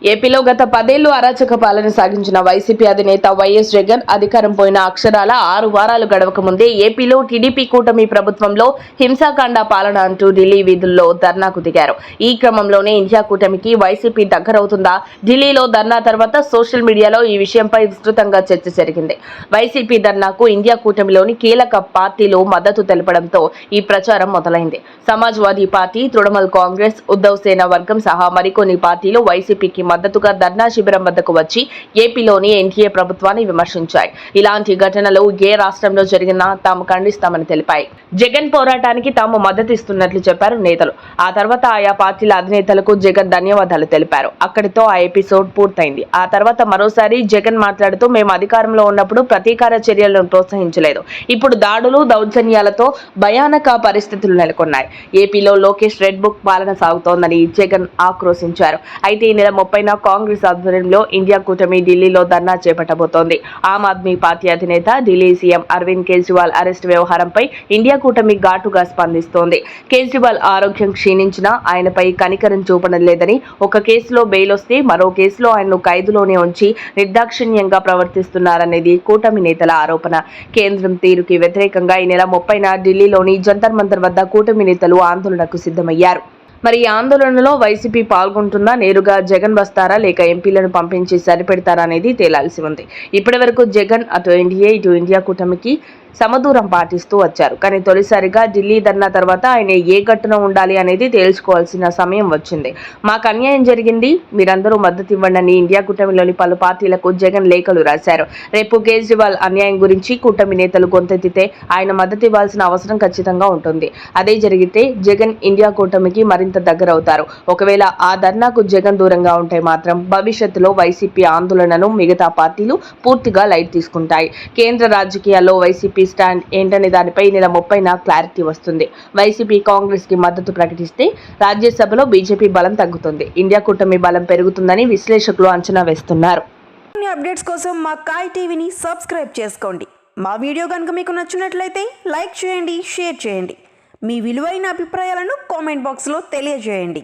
ఏపీలో గత 10 ఏళ్లు అరాచక పాలన సాగించిన వైసీపీ అధినేత వైఎస్ జగన్ అధికారం పోయిన అక్షరాల 6 వారాలు గడవక ముందే ఏపీలో టీడీపీ కూటమి ప్రభుత్వంలో హింసాకాండ పాలన అంటూ ఢిల్లీ వీధుల్లో ధర్నాకు దిగారు. ఈ క్రమంలోనే ఇండియా కూటమికి వైసీపీ దగ్గరవుతుందా? ఢిల్లీలో ధర్నా తర్వాత సోషల్ మీడియాలో ఈ విషయంపై విస్తృతంగా చర్చ జరిగింది. వైసీపీ ధర్నాకు ఇండియా కూటమిలోని కీలక పార్టీలు మద్దతు తెలపడంతో ఈ ప్రచారం మొదలైంది. సమాజ్వాదీ పార్టీ, తృణమూల్ కాంగ్రెస్, ఉద్ధవ్ సేన వర్గం సహా మరికొన్ని పార్టీలు వైసీపీకి మద్దతుగా ధర్నా శిబిరం వద్దకు వచ్చి ఏపీలోని ఎన్డీఏ ప్రభుత్వాన్ని విమర్శించాయి. ఇలాంటి ఘటనలు ఏ రాష్ట్రంలో జరిగినా తాము ఖండిస్తామని తెలిపాయి. జగన్ పోరాటానికి తాము మద్దతిస్తున్నట్లు చెప్పారు నేతలు. ఆ తర్వాత ఆయా పార్టీల అధినేతలకు జగన్ ధన్యవాదాలు తెలిపారు. అక్కడితో ఆ ఎపిసోడ్ పూర్తయింది. ఆ తర్వాత మరోసారి జగన్ మాట్లాడుతూ, మేము అధికారంలో ఉన్నప్పుడు ప్రతీకార చర్యలను ప్రోత్సహించలేదు. ఇప్పుడు దాడులు, దౌర్జన్యాలతో భయానక పరిస్థితులు నెలకొన్నాయి. ఏపీలో లోకేష్ రెడ్ బుక్ పాలన సాగుతోందని జగన్ ఆక్రోశించారు. అయితే ఈ నెల 30న కాంగ్రెస్ ఆధ్వర్యంలో ఇండియా కూటమి ఢిల్లీలో ధర్నా చేపట్టబోతోంది. ఆమ్ ఆద్మీ పార్టీ అధినేత, ఢిల్లీ సీఎం అరవింద్ కేజ్రీవాల్ అరెస్టు వ్యవహారంపై ఇండియా కూటమి ఘాటుగా స్పందిస్తోంది. కేజ్రీవాల్ ఆరోగ్యం క్షీణించినా ఆయనపై కనికరం చూపడం లేదని, ఒక కేసులో బెయిల్ వస్తే మరో కేసులో ఆయనను ఖైదులోనే ఉంచి నిర్దాక్షిణ్యంగా ప్రవర్తిస్తున్నారనేది కూటమి నేతల ఆరోపణ. కేంద్రం తీరుకి వ్యతిరేకంగా ఈ నెల 30న ఢిల్లీలోని జంతర్ మంతర్ వద్ద కూటమి నేతలు ఆందోళనకు సిద్ధమయ్యారు. మరి ఈ ఆందోళనలో వైసీపీ పాల్గొంటుందా? నేరుగా జగన్ వస్తారా, లేక ఎంపీలను పంపించి సరిపెడతారా అనేది తేలాల్సి ఉంది. ఇప్పటి వరకు జగన్ అటు ఎన్డీఏ, ఇటు ఇండియా కూటమికి సమదూరం పాటిస్తూ వచ్చారు. కానీ తొలిసారిగా ఢిల్లీ ధర్నా తర్వాత ఆయన ఏ గట్టున ఉండాలి అనేది తేల్చుకోవాల్సిన సమయం వచ్చింది. మాకు అన్యాయం జరిగింది, మీరందరూ మద్దతు ఇవ్వండి ఇండియా కూటమిలోని పలు పార్టీలకు జగన్ లేఖలు రాశారు. రేపు కేజ్రీవాల్ అన్యాయం గురించి కూటమి నేతలు గొంతెత్తితే ఆయన మద్దతు ఇవ్వాల్సిన అవసరం ఖచ్చితంగా ఉంటుంది. అదే జరిగితే జగన్ ఇండియా కూటమికి మరింత దగ్గరవుతారు. ఒకవేళ ఆ ధర్నాకు జగన్ దూరంగా ఉంటే మాత్రం భవిష్యత్తులో వైసీపీ ఆందోళనను మిగతా పార్టీలు పూర్తిగా లైట్ తీసుకుంటాయి. కేంద్ర రాజకీయాల్లో వైసీపీ స్టాండ్ ఏంటనే దానిపై నెల 30న క్లారిటీ వస్తుంది. వైసీపీ కాంగ్రెస్ కి మద్దతు ప్రకటిస్తే రాజ్యసభలో బీజేపీ బలం తగ్గుతుంది, ఇండియా కూటమి బలం పెరుగుతుందని విశ్లేషకులు అంచనా వేస్తున్నారు. అప్డేట్స్ కోసం మా కాయ్ టీవీని సబ్స్క్రైబ్ చేసుకోండి. మా వీడియో కనుక మీకు నచ్చినట్లయితే లైక్ చేయండి, షేర్ చేయండి. మీ విలువైన అభిప్రాయాలను కామెంట్ బాక్స్లో తెలియజేయండి.